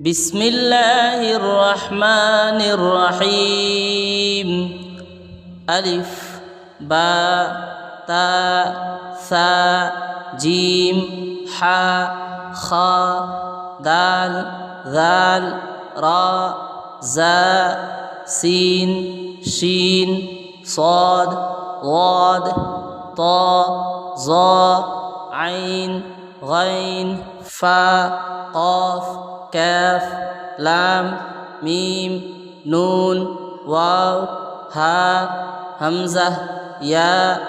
বিসমিল্লাহির রহমানির রহিম। আলিফ বা তা সা জিম হা খা দাল জাল রা জা সিন শিন صاد ضاد طا ظا عين غين فا قاف كاف لام ميم نون واو ها همزة يا